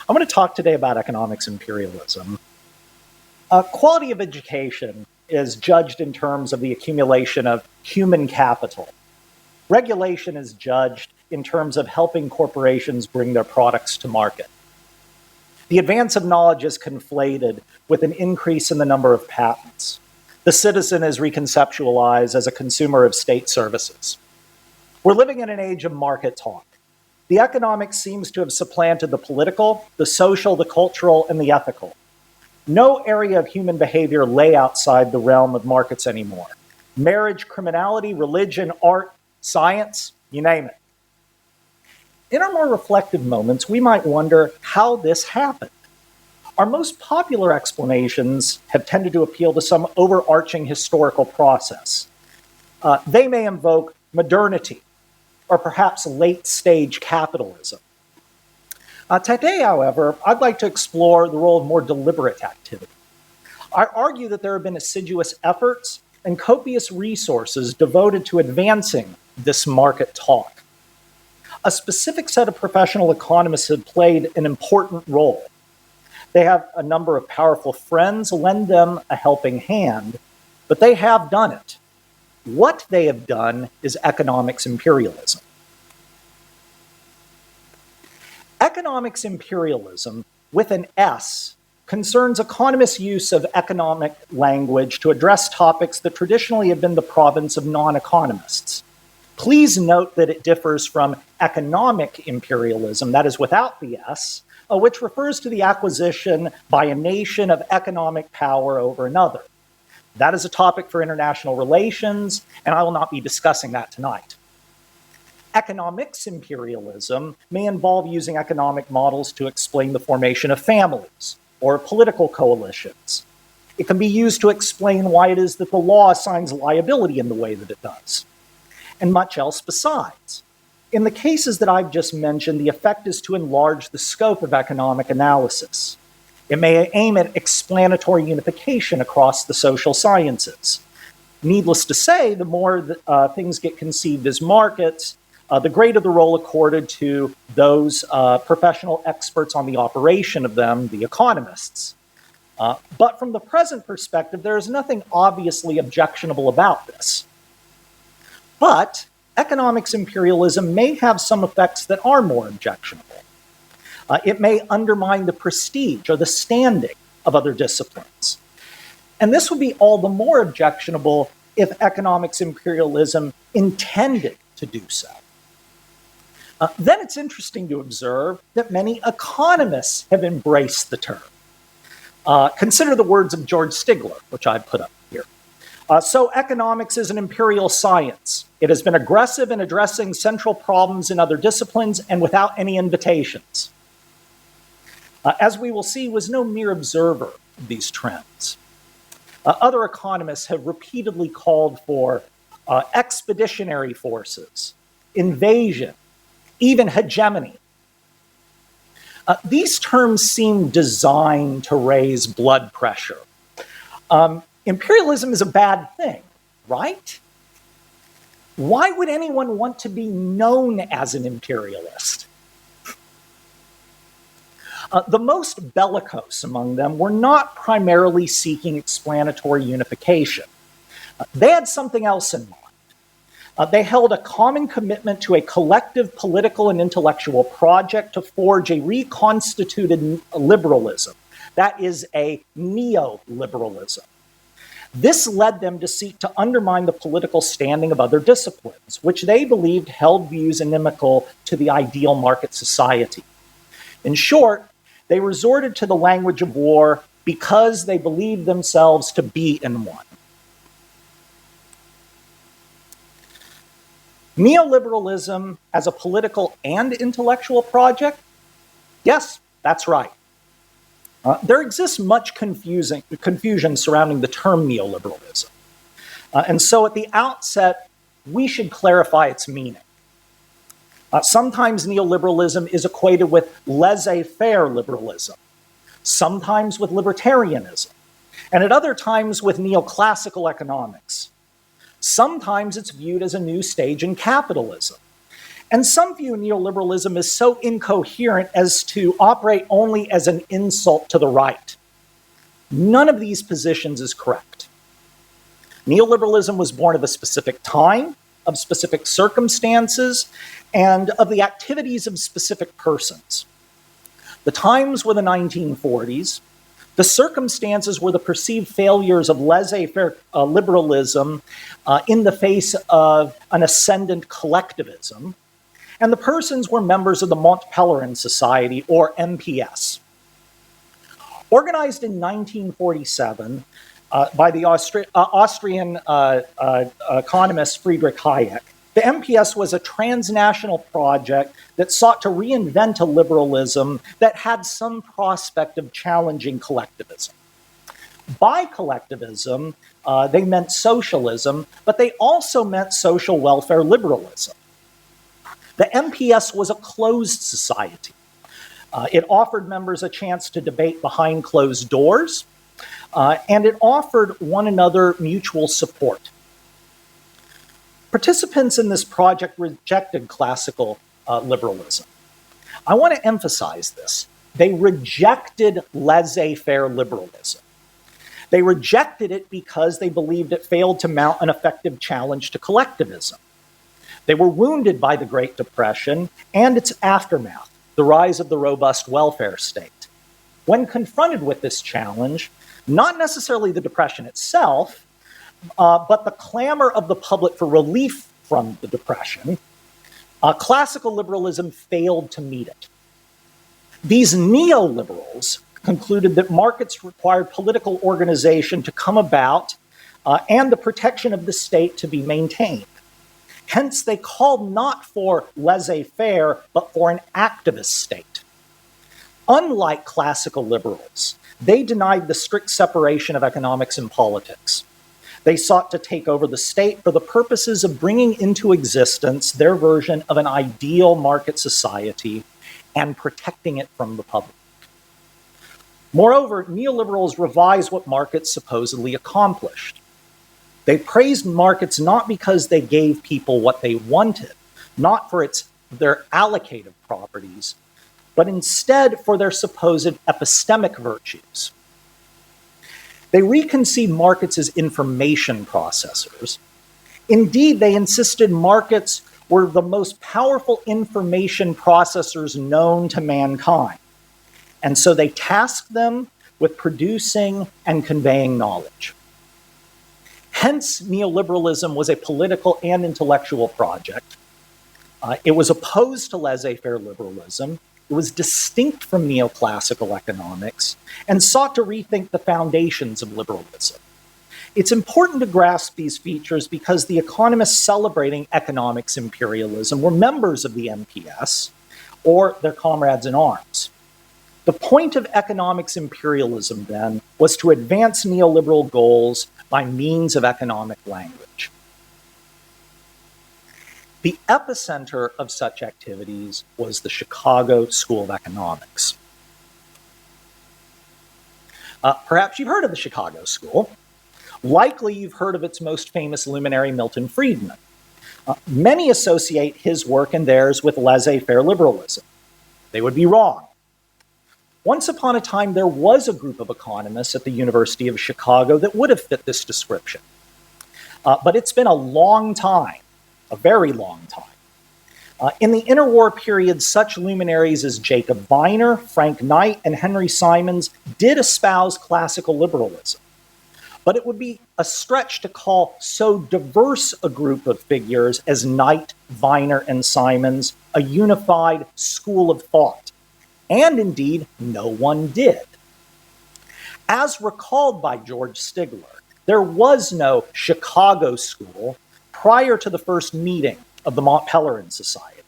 I'm going to talk today about economics imperialism. Quality of education is judged in terms of the accumulation of human capital. Regulation is judged in terms of helping corporations bring their products to market. The advance of knowledge is conflated with an increase in the number of patents. The citizen is reconceptualized as a consumer of state services. We're living in an age of market talk. The economics seems to have supplanted the political, the social, the cultural, and the ethical. No area of human behavior lay outside the realm of markets anymore. Marriage, criminality, religion, art, science, you name it. In our more reflective moments, we might wonder how this happened. Our most popular explanations have tended to appeal to some overarching historical process. They may invoke modernity, or perhaps late-stage capitalism. Today, however, I'd like to explore the role of more deliberate activity. I argue that there have been assiduous efforts and copious resources devoted to advancing this market talk. A specific set of professional economists have played an important role. They have a number of powerful friends lend them a helping hand, but they have done it. What they have done is economics imperialism. Economics imperialism, with an S, concerns economists' use of economic language to address topics that traditionally have been the province of non-economists. Please note that it differs from economic imperialism, that is without the S, which refers to the acquisition by a nation of economic power over another. That is a topic for international relations, and I will not be discussing that tonight. Economics imperialism may involve using economic models to explain the formation of families or political coalitions. It can be used to explain why it is that the law assigns liability in the way that it does, and much else besides. In the cases that I've just mentioned, the effect is to enlarge the scope of economic analysis. It may aim at explanatory unification across the social sciences. Needless to say, the more things get conceived as markets, the greater the role accorded to those professional experts on the operation of them, the economists. But from the present perspective, there is nothing obviously objectionable about this. But economics imperialism may have some effects that are more objectionable. It may undermine the prestige or the standing of other disciplines. And this would be all the more objectionable if economics imperialism intended to do so. Then it's interesting to observe that many economists have embraced the term. Consider the words of George Stigler, which I've put up here. So economics is an imperial science. It has been aggressive in addressing central problems in other disciplines and without any invitations. As we will see, was no mere observer of these trends. Other economists have repeatedly called for expeditionary forces, invasion, even hegemony. These terms seem designed to raise blood pressure. Imperialism is a bad thing, right? Why would anyone want to be known as an imperialist? The most bellicose among them were not primarily seeking explanatory unification. They had something else in mind. They held a common commitment to a collective political and intellectual project to forge a reconstituted liberalism, that is, a neoliberalism. This led them to seek to undermine the political standing of other disciplines, which they believed held views inimical to the ideal market society. In short, they resorted to the language of war because they believed themselves to be in one. Neoliberalism as a political and intellectual project? Yes, that's right. There exists much confusion surrounding the term neoliberalism. And so at the outset, we should clarify its meaning. Sometimes neoliberalism is equated with laissez-faire liberalism, sometimes with libertarianism, and at other times with neoclassical economics. Sometimes it's viewed as a new stage in capitalism. And some view neoliberalism as so incoherent as to operate only as an insult to the right. None of these positions is correct. Neoliberalism was born of a specific time, of specific circumstances, and of the activities of specific persons. The times were the 1940s. The circumstances were the perceived failures of laissez-faire liberalism in the face of an ascendant collectivism. And the persons were members of the Mont Pelerin Society, or MPS. Organized in 1947 by the Austrian economist Friedrich Hayek, the MPS was a transnational project that sought to reinvent a liberalism that had some prospect of challenging collectivism. By collectivism, they meant socialism, but they also meant social welfare liberalism. The MPS was a closed society. It offered members a chance to debate behind closed doors, and it offered one another mutual support. Participants in this project rejected classical liberalism. I want to emphasize this. They rejected laissez-faire liberalism. They rejected it because they believed it failed to mount an effective challenge to collectivism. They were wounded by the Great Depression and its aftermath, the rise of the robust welfare state. When confronted with this challenge, not necessarily the Depression itself, but the clamor of the public for relief from the Depression, classical liberalism failed to meet it. These neoliberals concluded that markets required political organization to come about and the protection of the state to be maintained. Hence, they called not for laissez-faire, but for an activist state. Unlike classical liberals, they denied the strict separation of economics and politics. They sought to take over the state for the purposes of bringing into existence their version of an ideal market society and protecting it from the public. Moreover, neoliberals revised what markets supposedly accomplished. They praised markets not because they gave people what they wanted, not for their allocative properties, but instead for their supposed epistemic virtues. They reconceived markets as information processors. Indeed, they insisted markets were the most powerful information processors known to mankind. And so they tasked them with producing and conveying knowledge. Hence, neoliberalism was a political and intellectual project. It was opposed to laissez-faire liberalism. It was distinct from neoclassical economics and sought to rethink the foundations of liberalism. It's important to grasp these features because the economists celebrating economics imperialism were members of the MPS or their comrades in arms. The point of economics imperialism, then, was to advance neoliberal goals by means of economic language. The epicenter of such activities was the Chicago School of Economics. Perhaps you've heard of the Chicago School. Likely you've heard of its most famous luminary, Milton Friedman. Many associate his work and theirs with laissez-faire liberalism. They would be wrong. Once upon a time, there was a group of economists at the University of Chicago that would have fit this description. But it's been a long time, a very long time. In the interwar period, such luminaries as Jacob Viner, Frank Knight, and Henry Simons did espouse classical liberalism. But it would be a stretch to call so diverse a group of figures as Knight, Viner, and Simons a unified school of thought. And indeed, no one did. As recalled by George Stigler, there was no Chicago School prior to the first meeting of the Mont Pelerin Society.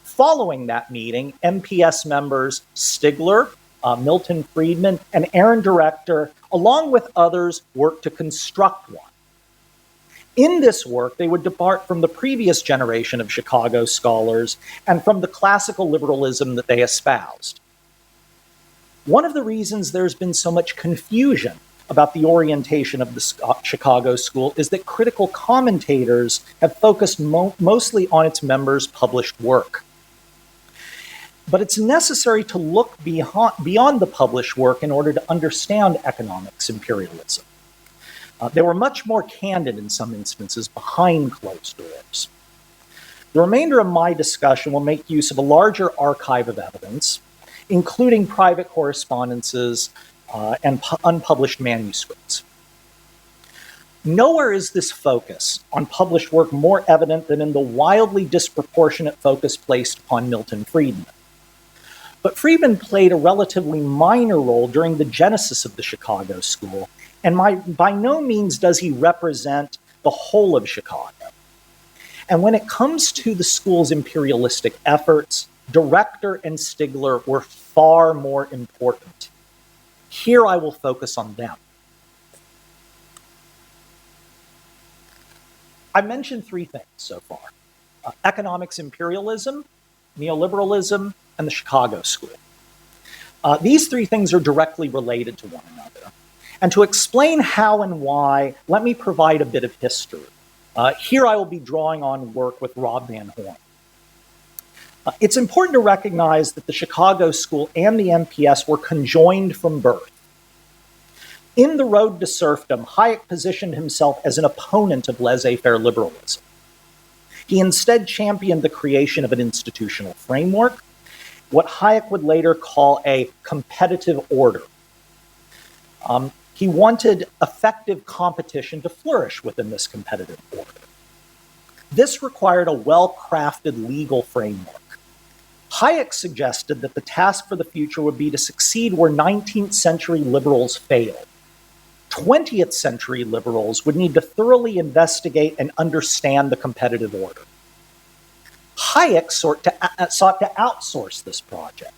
Following that meeting, MPS members Stigler, Milton Friedman, and Aaron Director, along with others, worked to construct one. In this work, they would depart from the previous generation of Chicago scholars and from the classical liberalism that they espoused. One of the reasons there's been so much confusion about the orientation of the Chicago School is that critical commentators have focused mostly on its members' published work. But it's necessary to look beyond the published work in order to understand economics imperialism. They were much more candid in some instances behind closed doors. The remainder of my discussion will make use of a larger archive of evidence, including private correspondences and unpublished manuscripts. Nowhere is this focus on published work more evident than in the wildly disproportionate focus placed upon Milton Friedman. But Friedman played a relatively minor role during the genesis of the Chicago School, and by no means does he represent the whole of Chicago. And when it comes to the school's imperialistic efforts, Director and Stigler were far more important. Here I will focus on them. I mentioned three things so far: economics imperialism, neoliberalism, and the Chicago School. These three things are directly related to one another. And to explain how and why, let me provide a bit of history. Here I will be drawing on work with Rob Van Horn. It's important to recognize that the Chicago School and the MPS were conjoined from birth. In The Road to Serfdom, Hayek positioned himself as an opponent of laissez-faire liberalism. He instead championed the creation of an institutional framework, what Hayek would later call a competitive order. He wanted effective competition to flourish within this competitive order. This required a well-crafted legal framework. Hayek suggested that the task for the future would be to succeed where 19th century liberals failed. 20th century liberals would need to thoroughly investigate and understand the competitive order. Hayek sought to outsource this project.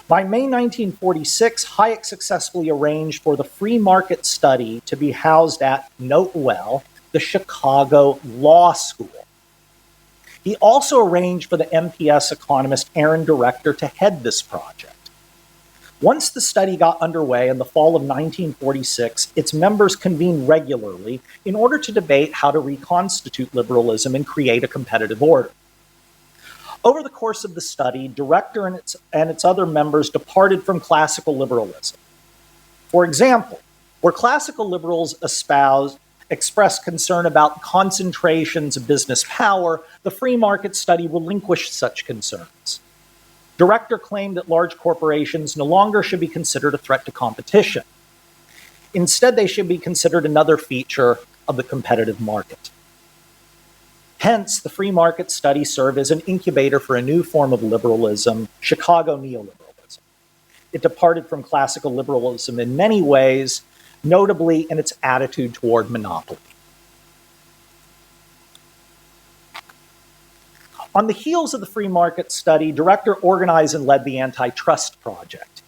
By May 1946, Hayek successfully arranged for the free market study to be housed at, note well, the Chicago Law School. He also arranged for the MPS economist Aaron Director to head this project. Once the study got underway in the fall of 1946, its members convened regularly in order to debate how to reconstitute liberalism and create a competitive order. Over the course of the study, Director and its other members departed from classical liberalism. For example, where classical liberals expressed concern about concentrations of business power, the free market study relinquished such concerns. Director claimed that large corporations no longer should be considered a threat to competition. Instead, they should be considered another feature of the competitive market. Hence, the free market study served as an incubator for a new form of liberalism, Chicago neoliberalism. It departed from classical liberalism in many ways, notably in its attitude toward monopoly. On the heels of the free market study, Director organized and led the Antitrust Project.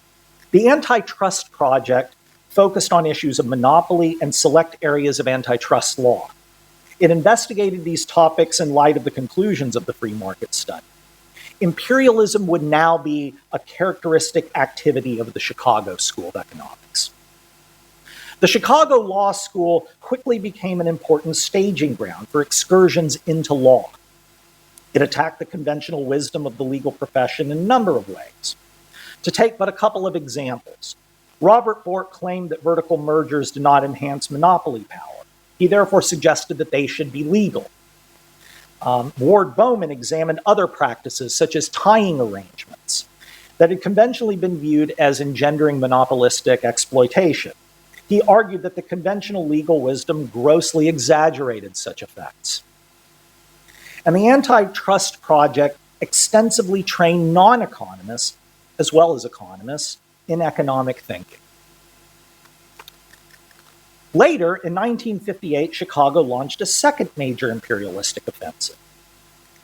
The Antitrust Project focused on issues of monopoly and select areas of antitrust law. It investigated these topics in light of the conclusions of the free market study. Imperialism would now be a characteristic activity of the Chicago School of Economics. The Chicago Law School quickly became an important staging ground for excursions into law. It attacked the conventional wisdom of the legal profession in a number of ways. To take but a couple of examples, Robert Bork claimed that vertical mergers do not enhance monopoly power. He therefore suggested that they should be legal. Ward Bowman examined other practices, such as tying arrangements, that had conventionally been viewed as engendering monopolistic exploitation. He argued that the conventional legal wisdom grossly exaggerated such effects. And the Antitrust Project extensively trained non-economists, as well as economists, in economic thinking. Later, in 1958, Chicago launched a second major imperialistic offensive.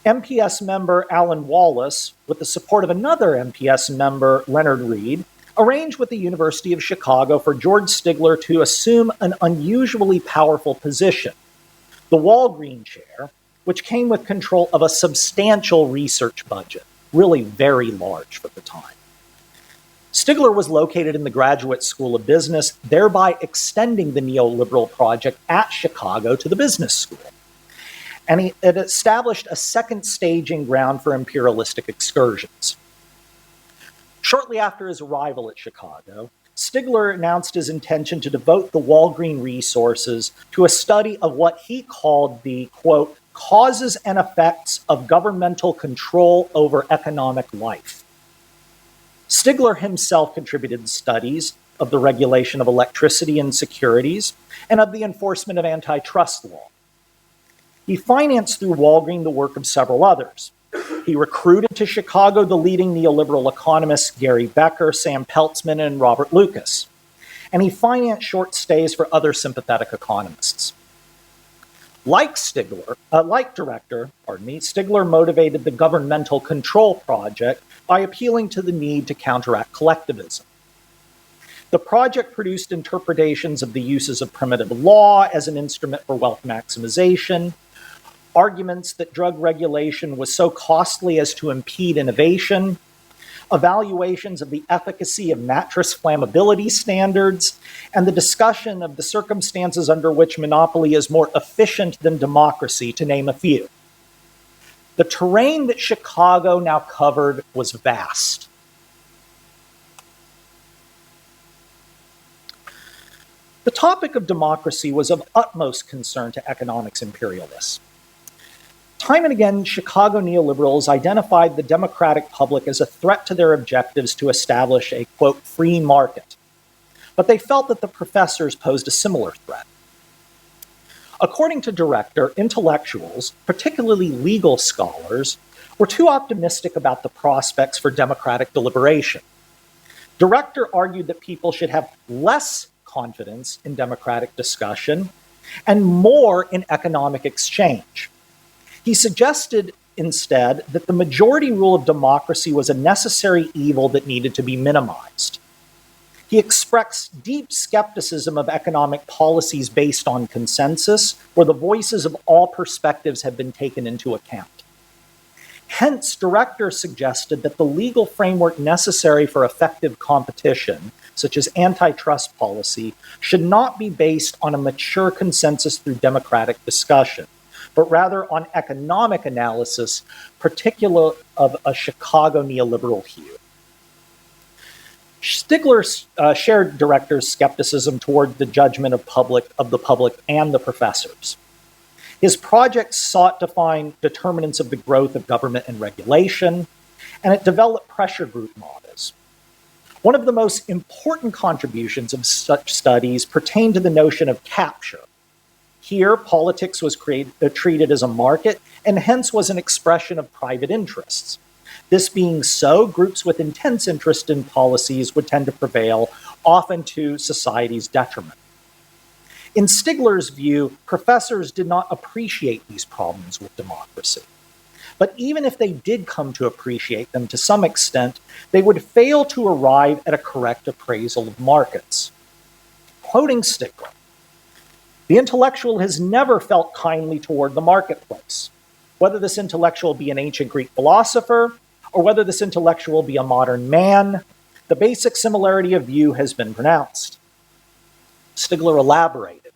MPS member Alan Wallace, with the support of another MPS member, Leonard Reed, arranged with the University of Chicago for George Stigler to assume an unusually powerful position, the Walgreen Chair, which came with control of a substantial research budget, really very large for the time. Stigler was located in the Graduate School of Business, thereby extending the neoliberal project at Chicago to the business school. And it established a second staging ground for imperialistic excursions. Shortly after his arrival at Chicago, Stigler announced his intention to devote the Walgreen resources to a study of what he called the, quote, causes and effects of governmental control over economic life. Stigler himself contributed studies of the regulation of electricity and securities and of the enforcement of antitrust law. He financed through Walgreen the work of several others. He recruited to Chicago the leading neoliberal economists Gary Becker, Sam Peltzman, and Robert Lucas. And he financed short stays for other sympathetic economists. Like Stigler, Stigler motivated the Governmental Control Project by appealing to the need to counteract collectivism. The project produced interpretations of the uses of primitive law as an instrument for wealth maximization, arguments that drug regulation was so costly as to impede innovation, evaluations of the efficacy of mattress flammability standards, and the discussion of the circumstances under which monopoly is more efficient than democracy, to name a few. The terrain that Chicago now covered was vast. The topic of democracy was of utmost concern to economics imperialists. Time and again, Chicago neoliberals identified the democratic public as a threat to their objectives to establish a, quote, free market. But they felt that the professors posed a similar threat. According to Director, intellectuals, particularly legal scholars, were too optimistic about the prospects for democratic deliberation. Director argued that people should have less confidence in democratic discussion and more in economic exchange. He suggested instead that the majority rule of democracy was a necessary evil that needed to be minimized. He expressed deep skepticism of economic policies based on consensus, where the voices of all perspectives have been taken into account. Hence, Director suggested that the legal framework necessary for effective competition, such as antitrust policy, should not be based on a mature consensus through democratic discussion, but rather on economic analysis, particularly of a Chicago neoliberal hue. Stigler shared Director's skepticism toward the judgment of the public and the professors. His project sought to find determinants of the growth of government and regulation, and it developed pressure group models. One of the most important contributions of such studies pertained to the notion of capture. Here, politics was treated as a market and hence was an expression of private interests. This being so, groups with intense interest in policies would tend to prevail, often to society's detriment. In Stigler's view, professors did not appreciate these problems with democracy. But even if they did come to appreciate them to some extent, they would fail to arrive at a correct appraisal of markets. Quoting Stigler, "The intellectual has never felt kindly toward the marketplace, whether this intellectual be an ancient Greek philosopher or whether this intellectual be a modern man, the basic similarity of view has been pronounced." Stigler elaborated,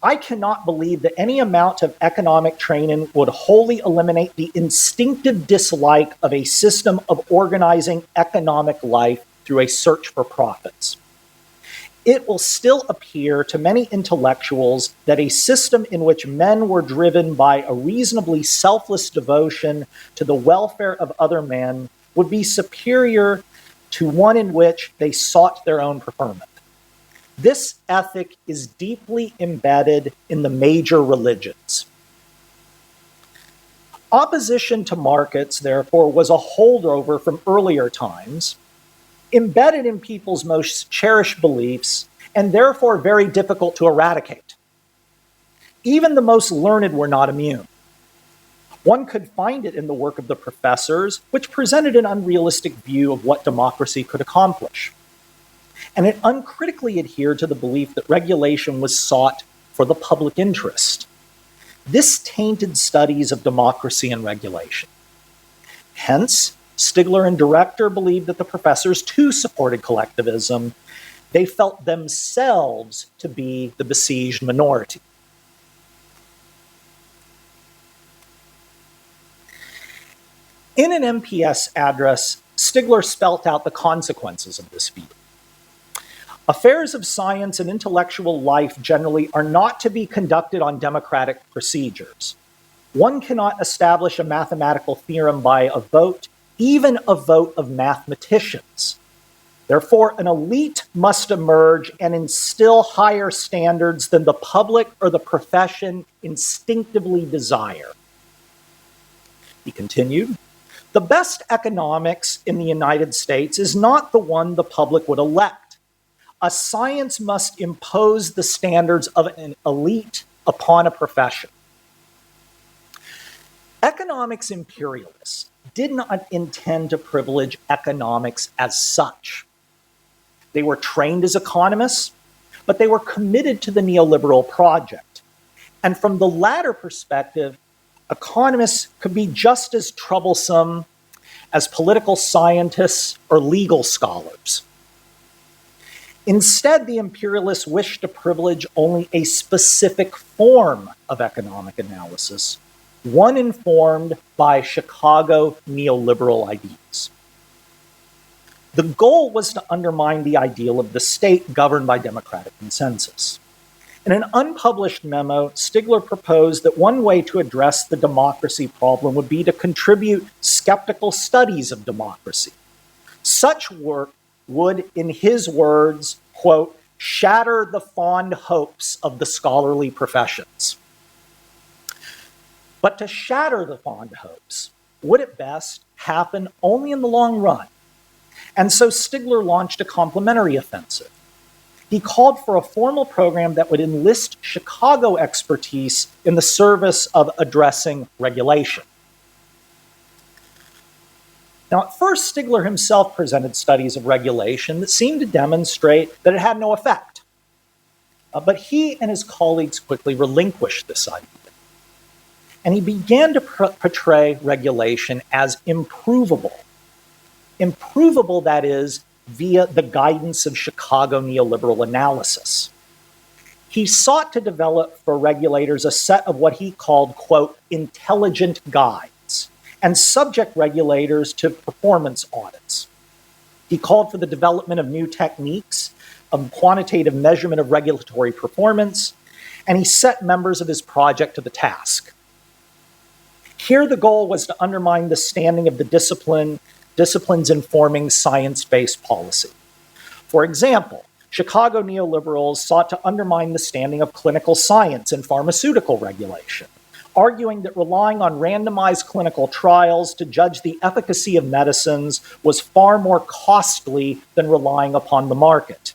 "I cannot believe that any amount of economic training would wholly eliminate the instinctive dislike of a system of organizing economic life through a search for profits. It will still appear to many intellectuals that a system in which men were driven by a reasonably selfless devotion to the welfare of other men would be superior to one in which they sought their own preferment. This ethic is deeply embedded in the major religions." Opposition to markets, therefore, was a holdover from earlier times, embedded in people's most cherished beliefs, and therefore very difficult to eradicate. Even the most learned were not immune. One could find it in the work of the professors, which presented an unrealistic view of what democracy could accomplish. And it uncritically adhered to the belief that regulation was sought for the public interest. This tainted studies of democracy and regulation. Hence, Stigler and Director believed that the professors too supported collectivism. They felt themselves to be the besieged minority. In an MPS address, Stigler spelt out the consequences of this view. Affairs of science and intellectual life generally are not to be conducted on democratic procedures. One cannot establish a mathematical theorem by a vote, even a vote of mathematicians. Therefore, an elite must emerge and instill higher standards than the public or the profession instinctively desire. He continued, the best economics in the United States is not the one the public would elect. A science must impose the standards of an elite upon a profession. Economics imperialists did not intend to privilege economics as such. They were trained as economists, but they were committed to the neoliberal project. And from the latter perspective, economists could be just as troublesome as political scientists or legal scholars. Instead, the imperialists wished to privilege only a specific form of economic analysis, one informed by Chicago neoliberal ideas. The goal was to undermine the ideal of the state governed by democratic consensus. In an unpublished memo, Stigler proposed that one way to address the democracy problem would be to contribute skeptical studies of democracy. Such work would, in his words, quote, shatter the fond hopes of the scholarly professions. But to shatter the fond hopes would at best happen only in the long run. And so Stigler launched a complementary offensive. He called for a formal program that would enlist Chicago expertise in the service of addressing regulation. Now, at first, Stigler himself presented studies of regulation that seemed to demonstrate that it had no effect. But he and his colleagues quickly relinquished this idea. And he began to portray regulation as improvable. Improvable, that is, via the guidance of Chicago neoliberal analysis. He sought to develop for regulators a set of what he called, quote, intelligent guides, and subject regulators to performance audits. He called for the development of new techniques of quantitative measurement of regulatory performance, and he set members of his project to the task. Here, the goal was to undermine the standing of the disciplines informing science-based policy. For example, Chicago neoliberals sought to undermine the standing of clinical science in pharmaceutical regulation, arguing that relying on randomized clinical trials to judge the efficacy of medicines was far more costly than relying upon the market.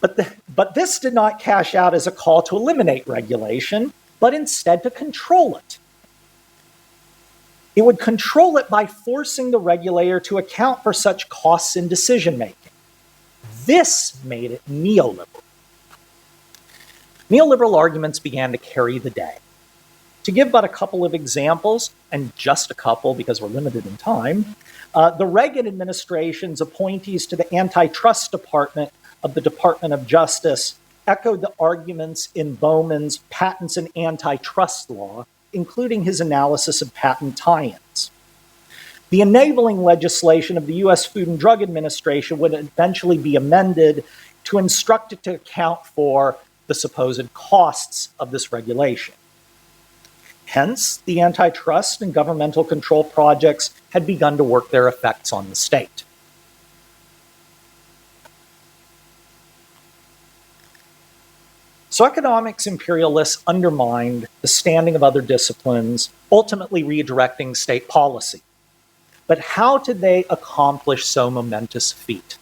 But this did not cash out as a call to eliminate regulation, but instead to control it. It would control it by forcing the regulator to account for such costs in decision-making. This made it neoliberal. Neoliberal arguments began to carry the day. To give but a couple of examples, and just a couple because we're limited in time, the Reagan administration's appointees to the Antitrust Department of the Department of Justice echoed the arguments in Bowman's Patents and Antitrust Law, including his analysis of patent tie-ins. The enabling legislation of the U.S. Food and Drug Administration would eventually be amended to instruct it to account for the supposed costs of this regulation. Hence, the antitrust and governmental control projects had begun to work their effects on the state. So economics imperialists undermined the standing of other disciplines, ultimately redirecting state policy. But how did they accomplish so momentous feat?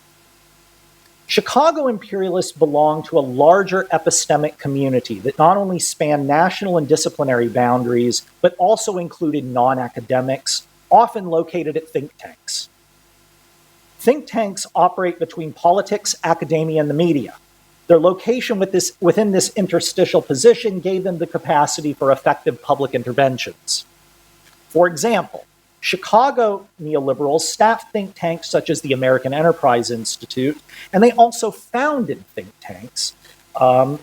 Chicago imperialists belonged to a larger epistemic community that not only spanned national and disciplinary boundaries, but also included non-academics, often located at think tanks. Think tanks operate between politics, academia, and the media. Their location within this interstitial position gave them the capacity for effective public interventions. For example, Chicago neoliberals staffed think tanks such as the American Enterprise Institute, and they also founded think tanks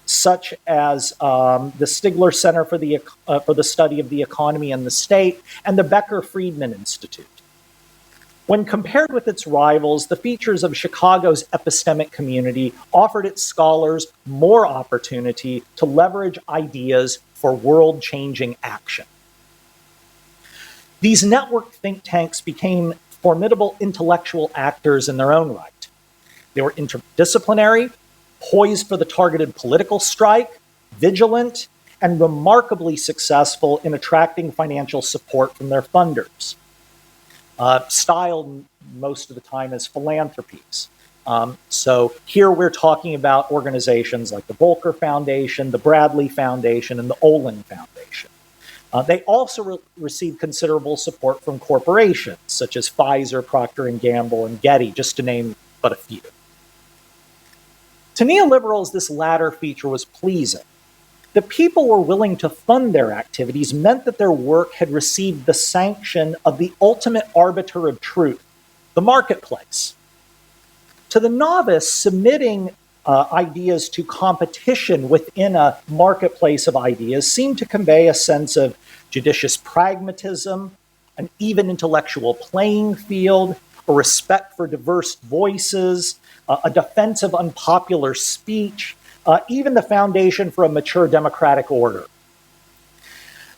such as the Stigler Center for the Study of the Economy and the State and the Becker-Friedman Institute. When compared with its rivals, the features of Chicago's epistemic community offered its scholars more opportunity to leverage ideas for world-changing action. These networked think tanks became formidable intellectual actors in their own right. They were interdisciplinary, poised for the targeted political strike, vigilant, and remarkably successful in attracting financial support from their funders, styled most of the time as philanthropies. So here we're talking about organizations like the Volcker Foundation, the Bradley Foundation, and the Olin Foundation. They also received considerable support from corporations such as Pfizer, Procter & Gamble, and Getty, just to name but a few. To neoliberals, this latter feature was pleasing. The people were willing to fund their activities meant that their work had received the sanction of the ultimate arbiter of truth, the marketplace. To the novice, submitting ideas to competition within a marketplace of ideas seemed to convey a sense of judicious pragmatism, an even intellectual playing field, a respect for diverse voices, a defense of unpopular speech, even the foundation for a mature democratic order.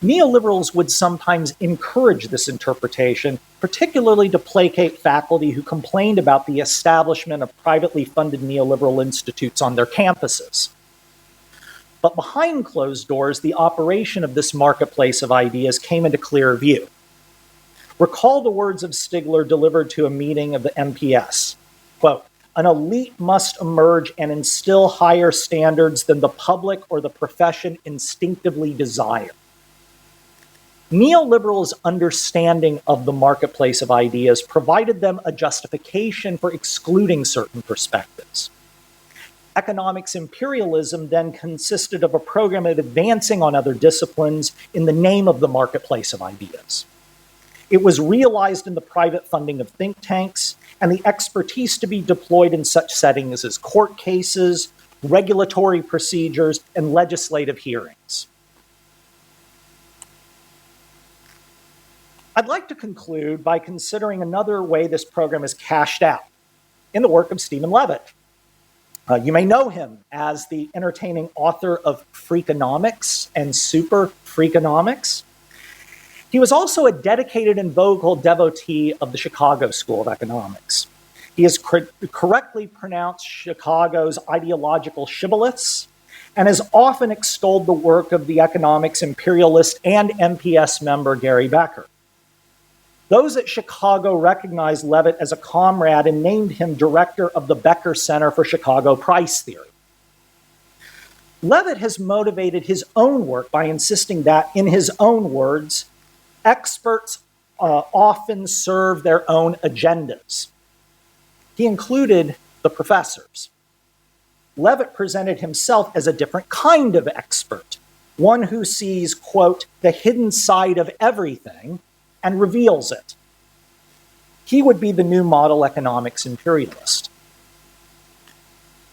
Neoliberals would sometimes encourage this interpretation, particularly to placate faculty who complained about the establishment of privately funded neoliberal institutes on their campuses. But behind closed doors, the operation of this marketplace of ideas came into clear view. Recall the words of Stigler delivered to a meeting of the MPS. Quote, "An elite must emerge and instill higher standards than the public or the profession instinctively desire." Neoliberals' understanding of the marketplace of ideas provided them a justification for excluding certain perspectives. Economics imperialism then consisted of a program of advancing on other disciplines in the name of the marketplace of ideas. It was realized in the private funding of think tanks and the expertise to be deployed in such settings as court cases, regulatory procedures, and legislative hearings. I'd like to conclude by considering another way this program is cashed out in the work of Stephen Levitt. You may know him as the entertaining author of Freakonomics and Super Freakonomics. He was also a dedicated and vocal devotee of the Chicago School of Economics. He has correctly pronounced Chicago's ideological shibboleths and has often extolled the work of the economics imperialist and MPS member Gary Becker. Those at Chicago recognized Levitt as a comrade and named him director of the Becker Center for Chicago Price Theory. Levitt has motivated his own work by insisting that, in his own words, experts often serve their own agendas. He included the professors. Levitt presented himself as a different kind of expert, one who sees, quote, the hidden side of everything and reveals it. He would be the new model economics imperialist.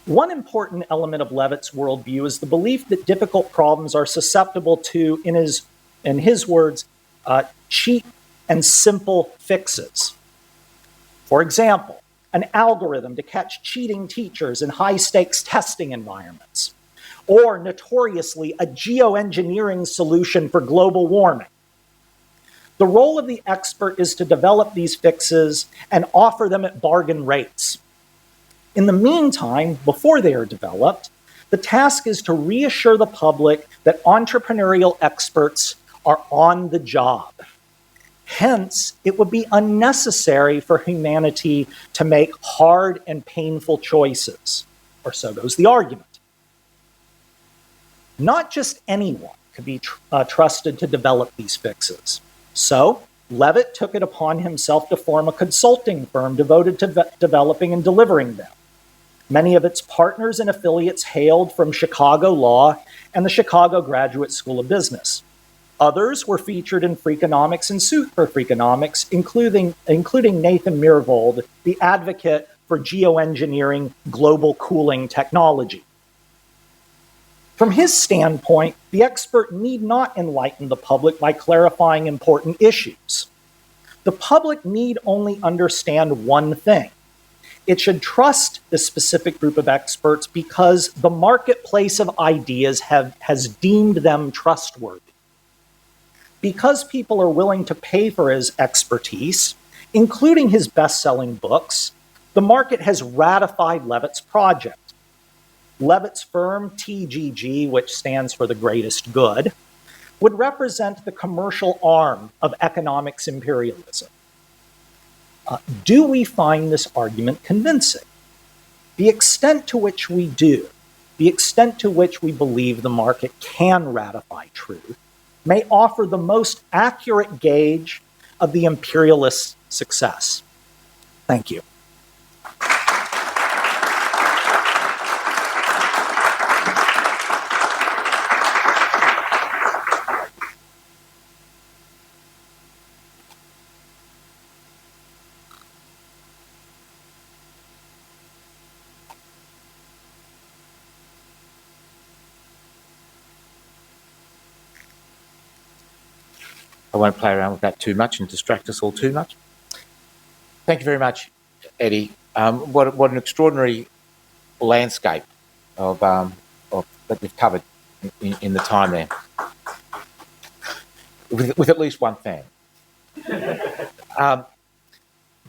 One important element of Levitt's worldview is the belief that difficult problems are susceptible to, in his words, cheap and simple fixes. For example, an algorithm to catch cheating teachers in high-stakes testing environments, or notoriously a geoengineering solution for global warming. The role of the expert is to develop these fixes and offer them at bargain rates. In the meantime, before they are developed, the task is to reassure the public that entrepreneurial experts are on the job. Hence, it would be unnecessary for humanity to make hard and painful choices, or so goes the argument. Not just anyone could be trusted to develop these fixes. So, Levitt took it upon himself to form a consulting firm devoted to developing and delivering them. Many of its partners and affiliates hailed from Chicago Law and the Chicago Graduate School of Business. Others were featured in Freakonomics and Super Freakonomics, including Nathan Myhrvold, the advocate for geoengineering global cooling technology. From his standpoint, the expert need not enlighten the public by clarifying important issues. The public need only understand one thing. It should trust this specific group of experts because the marketplace of ideas has deemed them trustworthy. Because people are willing to pay for his expertise, including his best-selling books, the market has ratified Levitt's project. Levitt's firm, TGG, which stands for the greatest good, would represent the commercial arm of economics imperialism. Do we find this argument convincing? The extent to which we do, the extent to which we believe the market can ratify truth, may offer the most accurate gauge of the imperialist's success. Thank you. I won't play around with that too much and distract us all too much. Thank you very much, Eddie. What an extraordinary landscape of that we've covered in the time there, with at least one fan.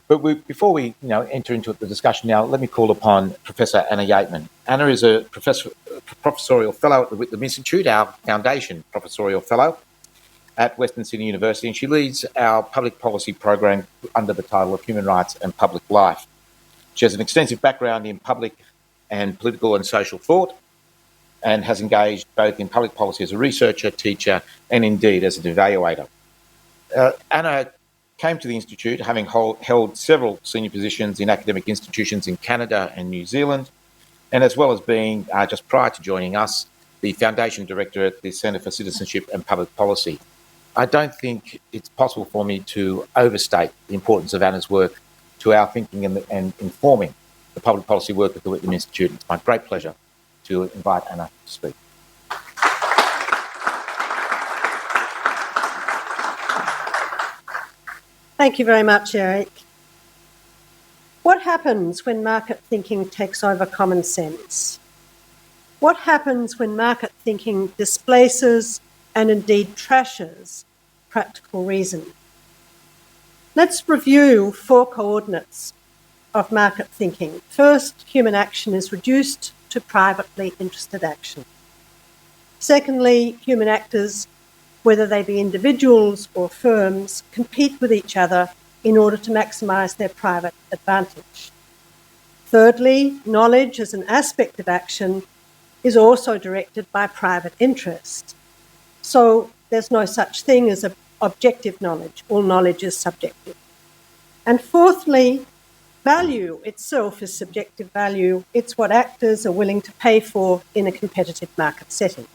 But before we enter into the discussion now, let me call upon Professor Anna Yeatman. Anna is a professorial fellow at the Whitlam Institute, our foundation professorial fellow at Western Sydney University, and she leads our public policy program under the title of Human Rights and Public Life. She has an extensive background in public and political and social thought, and has engaged both in public policy as a researcher, teacher, and indeed as an evaluator. Anna came to the Institute having held several senior positions in academic institutions in Canada and New Zealand, and as well as being, just prior to joining us, the Foundation Director at the Centre for Citizenship and Public Policy. I don't think it's possible for me to overstate the importance of Anna's work to our thinking and informing the public policy work at the Whitlam Institute. It's my great pleasure to invite Anna to speak. Thank you very much, Eric. What happens when market thinking takes over common sense? What happens when market thinking displaces and indeed trashes practical reason? Let's review 4 coordinates of market thinking. First, human action is reduced to privately interested action. Secondly, human actors, whether they be individuals or firms, compete with each other in order to maximise their private advantage. Thirdly, knowledge as an aspect of action is also directed by private interest. So there's no such thing as objective knowledge. All knowledge is subjective. And fourthly, value itself is subjective value. It's what actors are willing to pay for in a competitive market setting.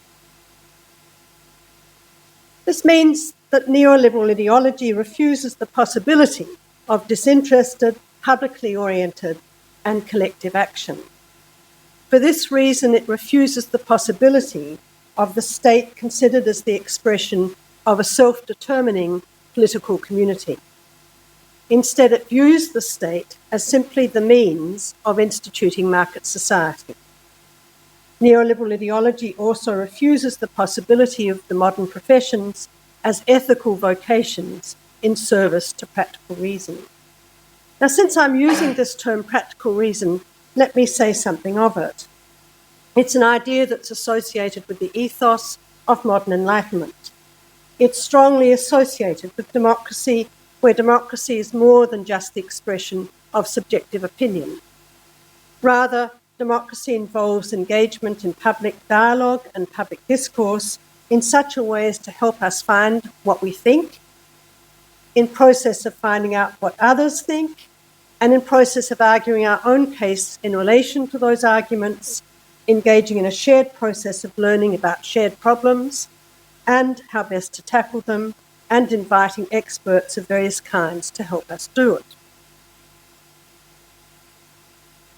This means that neoliberal ideology refuses the possibility of disinterested, publicly oriented, and collective action. For this reason, it refuses the possibility of the state considered as the expression of a self-determining political community. Instead, it views the state as simply the means of instituting market society. Neoliberal ideology also refuses the possibility of the modern professions as ethical vocations in service to practical reason. Now, since I'm using this term practical reason, let me say something of it. It's an idea that's associated with the ethos of modern enlightenment. It's strongly associated with democracy, where democracy is more than just the expression of subjective opinion. Rather, democracy involves engagement in public dialogue and public discourse in such a way as to help us find what we think, in process of finding out what others think, and in process of arguing our own case in relation to those arguments, engaging in a shared process of learning about shared problems, and how best to tackle them, and inviting experts of various kinds to help us do it.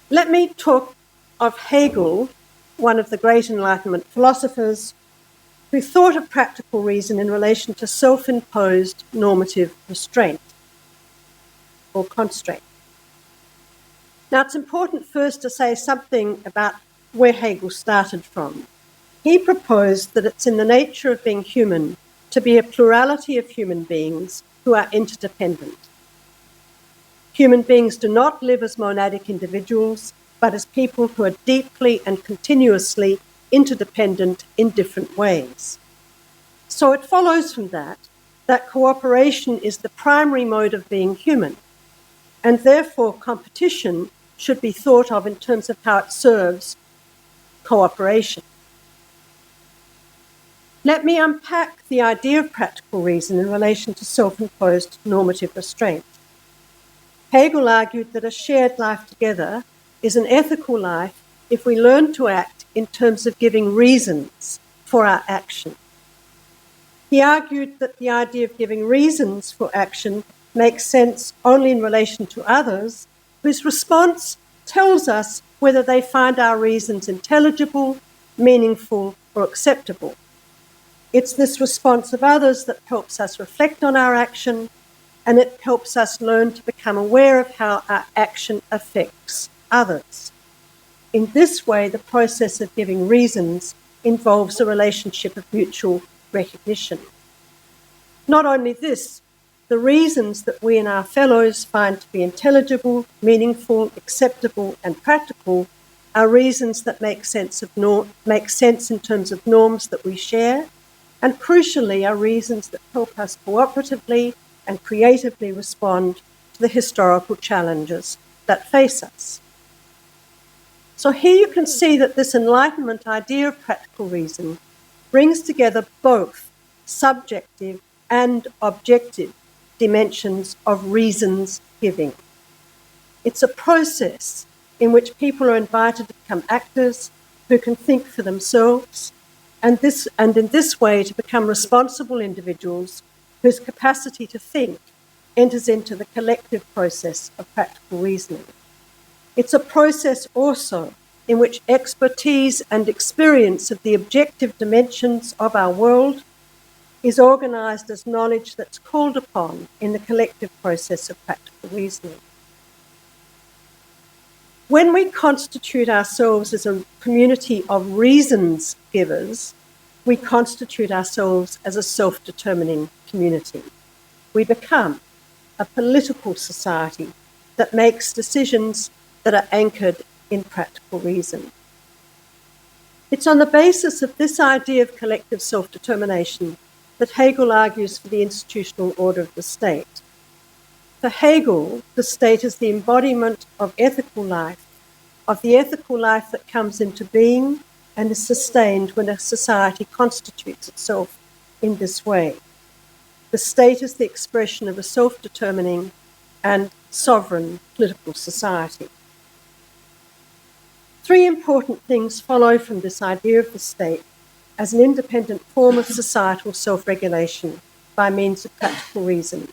Let me talk of Hegel, one of the great Enlightenment philosophers, who thought of practical reason in relation to self-imposed normative restraint or constraint. Now, it's important first to say something about where Hegel started from. He proposed that it's in the nature of being human to be a plurality of human beings who are interdependent. Human beings do not live as monadic individuals, but as people who are deeply and continuously interdependent in different ways. So it follows from that cooperation is the primary mode of being human, and therefore competition should be thought of in terms of how it serves cooperation. Let me unpack the idea of practical reason in relation to self-imposed normative restraint. Hegel argued that a shared life together is an ethical life if we learn to act in terms of giving reasons for our action. He argued that the idea of giving reasons for action makes sense only in relation to others whose response tells us whether they find our reasons intelligible, meaningful, or acceptable. It's this response of others that helps us reflect on our action, and it helps us learn to become aware of how our action affects others. In this way, the process of giving reasons involves a relationship of mutual recognition. Not only this, the reasons that we and our fellows find to be intelligible, meaningful, acceptable, and practical are reasons that make sense in terms of norms that we share, and crucially are reasons that help us cooperatively and creatively respond to the historical challenges that face us. So here you can see that this Enlightenment idea of practical reason brings together both subjective and objective dimensions of reasons giving. It's a process in which people are invited to become actors who can think for themselves, and in this way to become responsible individuals whose capacity to think enters into the collective process of practical reasoning. It's a process also in which expertise and experience of the objective dimensions of our world is organised as knowledge that's called upon in the collective process of practical reasoning. When we constitute ourselves as a community of reasons givers, we constitute ourselves as a self-determining community. We become a political society that makes decisions that are anchored in practical reason. It's on the basis of this idea of collective self-determination that Hegel argues for the institutional order of the state. For Hegel, the state is the embodiment of ethical life, of the ethical life that comes into being and is sustained when a society constitutes itself in this way. The state is the expression of a self-determining and sovereign political society. Three important things follow from this idea of the state as an independent form of societal self-regulation by means of practical reason.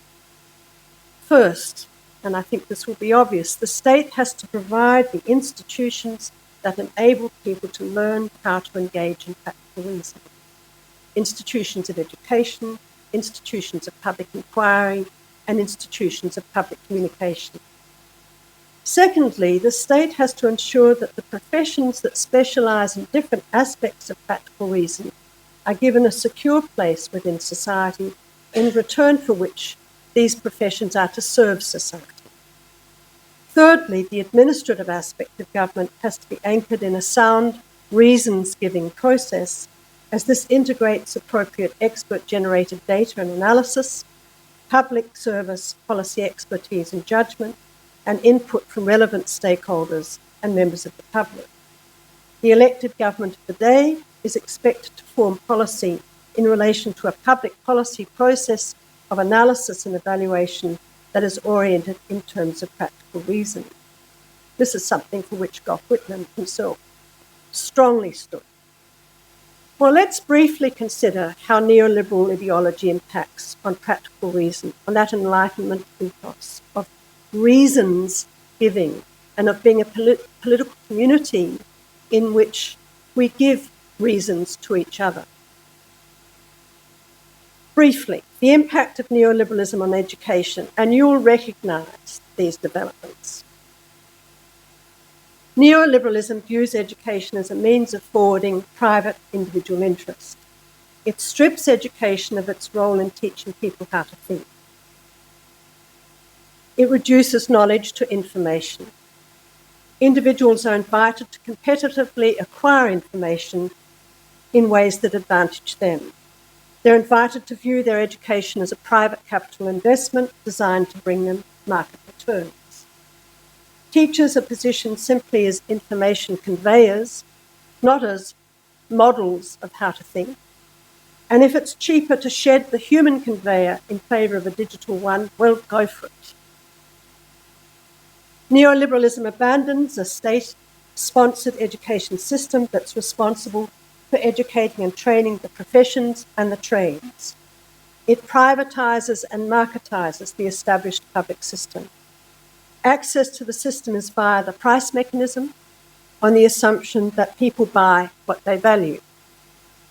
First, and I think this will be obvious, the state has to provide the institutions that enable people to learn how to engage in practical reason. Institutions of education, institutions of public inquiry, and institutions of public communication. Secondly, the state has to ensure that the professions that specialise in different aspects of practical reason are given a secure place within society, in return for which these professions are to serve society. Thirdly, the administrative aspect of government has to be anchored in a sound, reasons-giving process, as this integrates appropriate expert-generated data and analysis, public service, policy expertise and judgment, and input from relevant stakeholders and members of the public. The elected government of the day is expected to form policy in relation to a public policy process of analysis and evaluation that is oriented in terms of practical reason. This is something for which Gough Whitlam himself strongly stood. Well, let's briefly consider how neoliberal ideology impacts on practical reason, on that Enlightenment ethos of reasons giving and of being a political community in which we give reasons to each other. Briefly, the impact of neoliberalism on education, and you'll recognise these developments. Neoliberalism views education as a means of forwarding private individual interest. It strips education of its role in teaching people how to think. It reduces knowledge to information. Individuals are invited to competitively acquire information in ways that advantage them. They're invited to view their education as a private capital investment designed to bring them market returns. Teachers are positioned simply as information conveyors, not as models of how to think. And if it's cheaper to shed the human conveyor in favour of a digital one, well, go for it. Neoliberalism abandons a state-sponsored education system that's responsible for educating and training the professions and the trades. It privatises and marketises the established public system. Access to the system is via the price mechanism on the assumption that people buy what they value.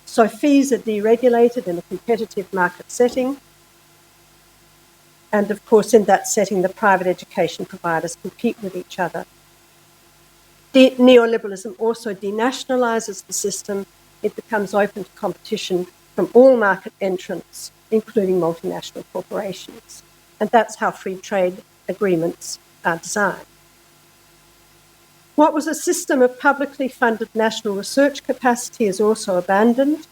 So fees are deregulated in a competitive market setting. And of course, in that setting, the private education providers compete with each other. Neoliberalism also denationalises the system. It becomes open to competition from all market entrants, including multinational corporations. And that's how free trade agreements are designed. What was a system of publicly funded national research capacity is also abandoned.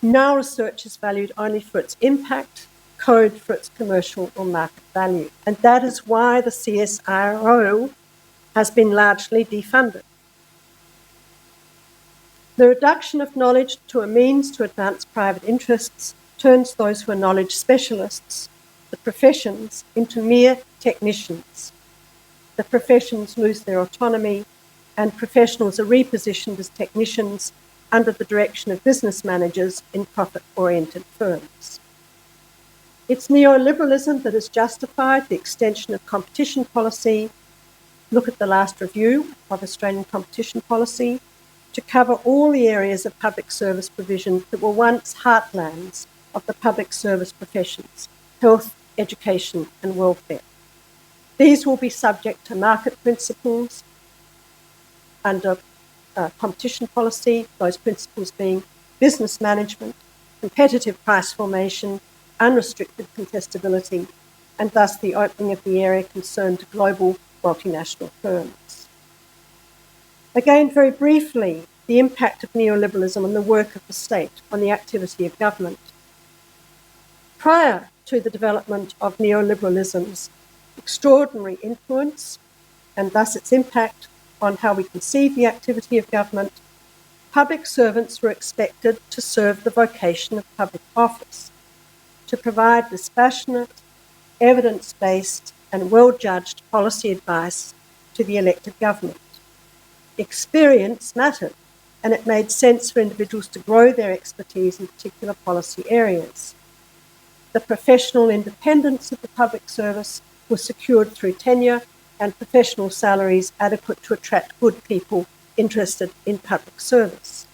Now research is valued only for its impact, code for its commercial or market value. And that is why the CSIRO has been largely defunded. The reduction of knowledge to a means to advance private interests turns those who are knowledge specialists, the professions, into mere technicians. The professions lose their autonomy, and professionals are repositioned as technicians under the direction of business managers in profit-oriented firms. It's neoliberalism that has justified the extension of competition policy. Look at the last review of Australian competition policy to cover all the areas of public service provision that were once heartlands of the public service professions: health, education, and welfare. These will be subject to market principles under competition policy, those principles being business management, competitive price formation, unrestricted contestability, and thus the opening of the area concerned to global multinational firms. Again, very briefly, the impact of neoliberalism on the work of the state, on the activity of government. Prior to the development of neoliberalism's extraordinary influence, and thus its impact on how we conceive the activity of government, public servants were expected to serve the vocation of public office, to provide dispassionate, evidence-based, and well-judged policy advice to the elected government. Experience mattered, and it made sense for individuals to grow their expertise in particular policy areas. The professional independence of the public service was secured through tenure and professional salaries adequate to attract good people interested in public service.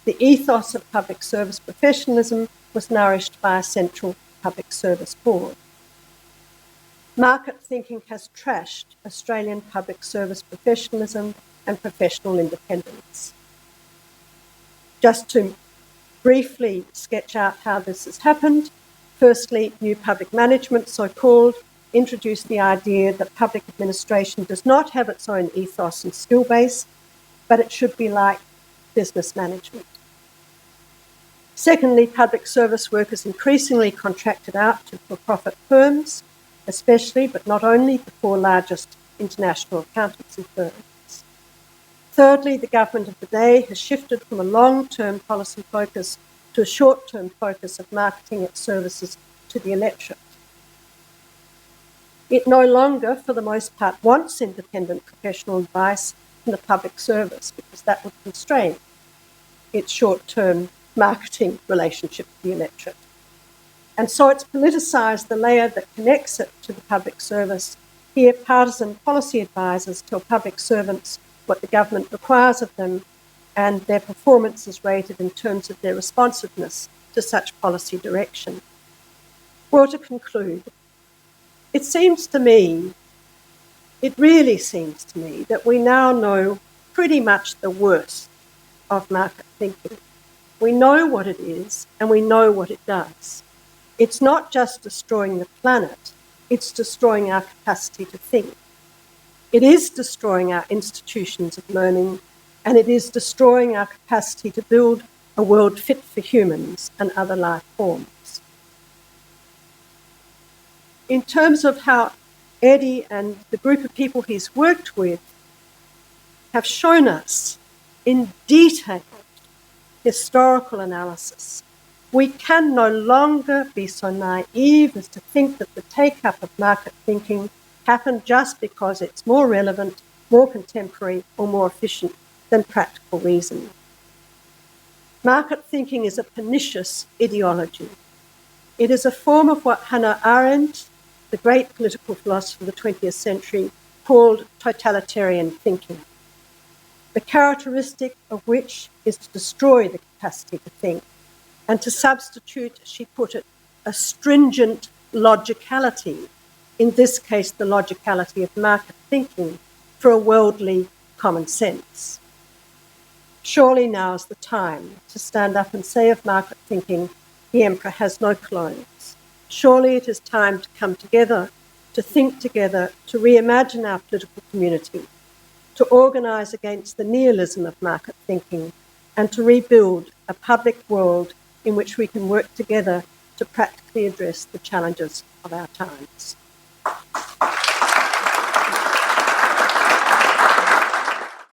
The ethos of public service professionalism was nourished by a central public service board. Market thinking has trashed Australian public service professionalism and professional independence. Just to briefly sketch out how this has happened, firstly, new public management, so-called, introduced the idea that public administration does not have its own ethos and skill base, but it should be like business management. Secondly, public service workers increasingly contracted out to for-profit firms, especially, but not only, the four largest international accountancy firms. Thirdly, the government of the day has shifted from a long-term policy focus to a short-term focus of marketing its services to the electorate. It no longer, for the most part, wants independent professional advice from the public service because that would constrain its short-term marketing relationship with the electorate. And so it's politicised the layer that connects it to the public service. Here, partisan policy advisors tell public servants what the government requires of them, and their performance is rated in terms of their responsiveness to such policy direction. Well, to conclude, it really seems to me that we now know pretty much the worst of market thinking. We know what it is and we know what it does. It's not just destroying the planet, it's destroying our capacity to think. It is destroying our institutions of learning, and it is destroying our capacity to build a world fit for humans and other life forms. In terms of how Eddie and the group of people he's worked with have shown us in detail historical analysis, we can no longer be so naive as to think that the take-up of market thinking happened just because it's more relevant, more contemporary, or more efficient than practical reason. Market thinking is a pernicious ideology. It is a form of what Hannah Arendt, the great political philosopher of the 20th century, called totalitarian thinking, the characteristic of which is to destroy the capacity to think and to substitute, as she put it, a stringent logicality, in this case the logicality of market thinking, for a worldly common sense. Surely now is the time to stand up and say of market thinking, the emperor has no clones. Surely it is time to come together, to think together, to reimagine our political community, to organise against the nihilism of market thinking, and to rebuild a public world in which we can work together to practically address the challenges of our times.